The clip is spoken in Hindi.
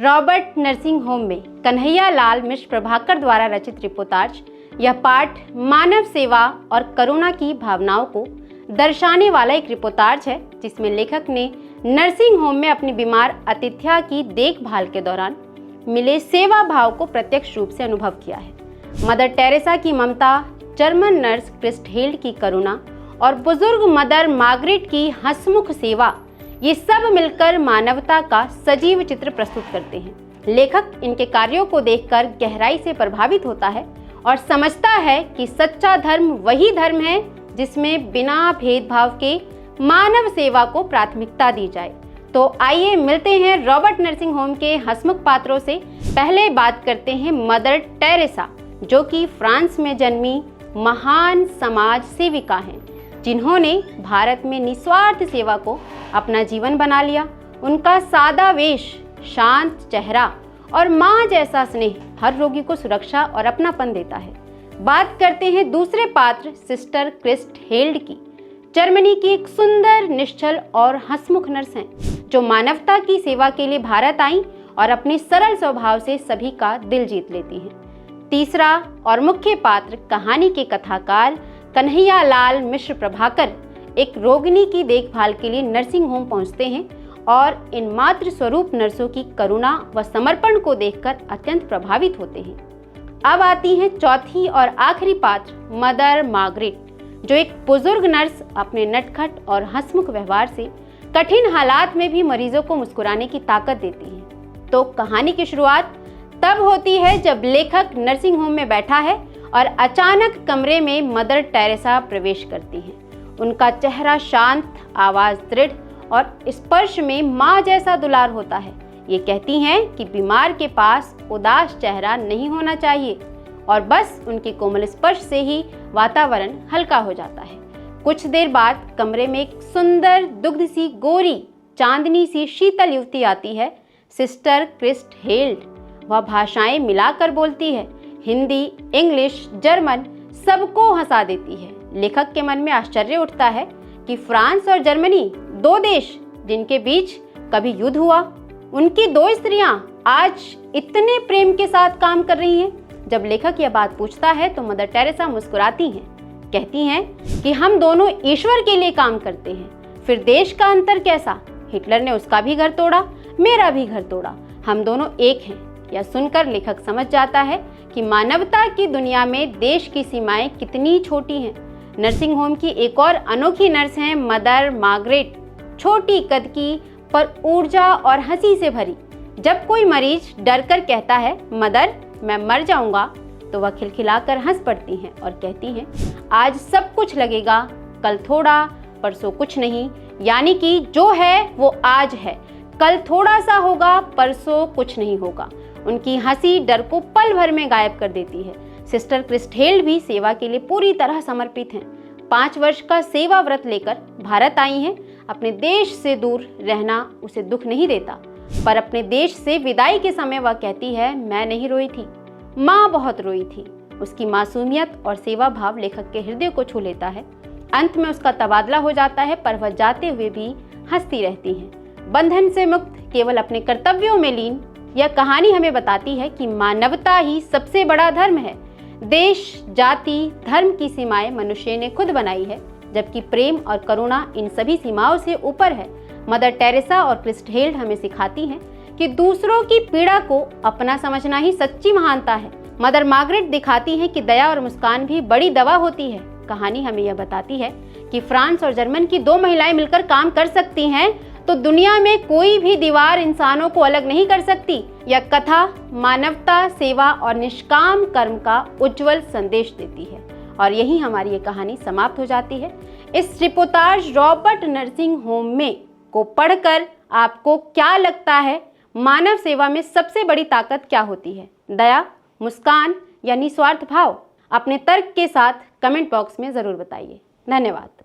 रॉबर्ट नर्सिंग होम में कन्हैया लाल मिश्र प्रभाकर द्वारा रचित रिपोर्टाज। यह पाठ मानव सेवा और करुणा की भावनाओं को दर्शाने वाला एक रिपोर्टाज है, जिसमें लेखक ने नर्सिंग होम में अपनी बीमार अतिथ्या की देखभाल के दौरान मिले सेवा भाव को प्रत्यक्ष रूप से अनुभव किया है। मदर टेरेसा की ममता, जर्मन नर्स क्रिस्टहेल्ड की करुणा और बुजुर्ग मदर मार्गरेट की हंसमुख सेवा, ये सब मिलकर मानवता का सजीव चित्र प्रस्तुत करते हैं। लेखक इनके कार्यों को देखकर गहराई से प्रभावित होता है और समझता है कि सच्चा धर्म वही धर्म है जिसमें बिना भेदभाव के मानव सेवा को प्राथमिकता दी जाए। तो आइए मिलते हैं रॉबर्ट नर्सिंग होम के हंसमुख पात्रों से। पहले बात करते हैं मदर टेरेसा, जो कि फ्रांस में जन्मी महान समाज सेविका हैं, जिन्होंने भारत में निस्वार्थ सेवा को अपना जीवन बना लिया। उनका सादा वेश, शांत चेहरा और माँ जैसा स्नेह हर रोगी को सुरक्षा और अपनापन देता है। बात करते हैं दूसरे पात्र सिस्टर क्रिस्टहेल्ड की। जर्मनी की एक सुंदर, निश्चल और हंसमुख नर्स हैं, जो मानवता की सेवा के लिए भारत आई और अपने सरल स्वभाव से सभी का दिल जीत लेती हैं। तीसरा और मुख्य पात्र कहानी के कथाकार कन्हैया लाल मिश्र प्रभाकर एक रोगिणी की देखभाल के लिए नर्सिंग होम पहुंचते हैं और इन मातृ स्वरूप नर्सों की करुणा व समर्पण को देखकर अत्यंत प्रभावित होते हैं। अब आती हैं चौथी और आखिरी पात्र मदर मार्गरेट, जो एक बुजुर्ग नर्स अपने नटखट और हंसमुख व्यवहार से कठिन हालात में भी मरीजों को मुस्कुराने की ताकत देती है। तो कहानी की शुरुआत तब होती है जब लेखक नर्सिंग होम में बैठा है और अचानक कमरे में मदर टेरेसा प्रवेश करती हैं। उनका चेहरा शांत, आवाज दृढ़ और स्पर्श में माँ जैसा दुलार होता है। ये कहती हैं कि बीमार के पास उदास चेहरा नहीं होना चाहिए और बस उनके कोमल स्पर्श से ही वातावरण हल्का हो जाता है। कुछ देर बाद कमरे में एक सुंदर, दुग्ध सी, गोरी, चांदनी सी शीतल युवती आती है, सिस्टर क्रिस्टहेल्ड। वह भाषाएं मिलाकर बोलती है, हिंदी, इंग्लिश, जर्मन, सबको हंसा देती है। लेखक के मन में आश्चर्य उठता है कि फ्रांस और जर्मनी, दो देश जिनके बीच कभी युद्ध हुआ, उनकी दो स्त्रियां आज इतने प्रेम के साथ काम कर रही हैं। जब लेखक यह बात पूछता है तो मदर टेरेसा मुस्कुराती हैं, कहती हैं कि हम दोनों ईश्वर के लिए काम करते हैं। फिर देश का अंतर कैसा? हिटलर ने उसका भी घर तोड़ा, मेरा भी घर तोड़ा, हम दोनों एक हैं। यह सुनकर लेखक समझ जाता है कि मानवता की दुनिया में देश की सीमाएं कितनी छोटी हैं। नर्सिंग होम की एक और अनोखी नर्स हैं मदर मार्गरेट, छोटी कद की पर ऊर्जा और हंसी से भरी। जब कोई मरीज डरकर कहता है, मदर मैं मर जाऊंगा, तो वह खिलखिलाकर हंस पड़ती हैं और कहती हैं, आज सब कुछ लगेगा, कल थोड़ा, परसों कुछ नहीं। यानी कि जो है वो आज है, कल थोड़ा सा होगा, परसों कुछ नहीं होगा। उनकी हंसी डर को पल भर में गायब कर देती है। सिस्टर क्रिस्टहेल्ड भी सेवा के लिए पूरी तरह समर्पित हैं। 5 वर्ष का सेवा व्रत लेकर भारत आई हैं। अपने देश से दूर रहना उसे दुख नहीं देता, पर अपने देश से विदाई के समय वह कहती है, मैं नहीं रोई थी, माँ बहुत रोई थी। उसकी मासूमियत और सेवा भाव लेखक के हृदय को छू लेता है। अंत में उसका तबादला हो जाता है, पर वह जाते हुए भी हंसती रहती हैं। बंधन से मुक्त, केवल अपने कर्तव्यों में लीन, यह कहानी हमें बताती है कि मानवता ही सबसे बड़ा धर्म है। देश, जाति, धर्म की सीमाएं मनुष्य ने खुद बनाई है, जबकि प्रेम और करुणा इन सभी सीमाओं से ऊपर है। मदर टेरेसा और क्रिस्टहेल्ड हमें सिखाती हैं कि दूसरों की पीड़ा को अपना समझना ही सच्ची महानता है। मदर मार्गरेट दिखाती हैं कि दया और मुस्कान भी बड़ी दवा होती है। कहानी हमें यह बताती है कि फ्रांस और जर्मन की दो महिलाएं मिलकर काम कर सकती हैं तो दुनिया में कोई भी दीवार इंसानों को अलग नहीं कर सकती। यह कथा मानवता, सेवा और निष्काम कर्म का उज्जवल संदेश देती है। और यही हमारी ये कहानी समाप्त हो जाती है। इस रिपोर्टाज रॉबर्ट नर्सिंग होम में को पढ़कर आपको क्या लगता है, मानव सेवा में सबसे बड़ी ताकत क्या होती है? दया, मुस्कान या निस्वार्थ भाव? अपने तर्क के साथ कमेंट बॉक्स में ज़रूर बताइए। धन्यवाद।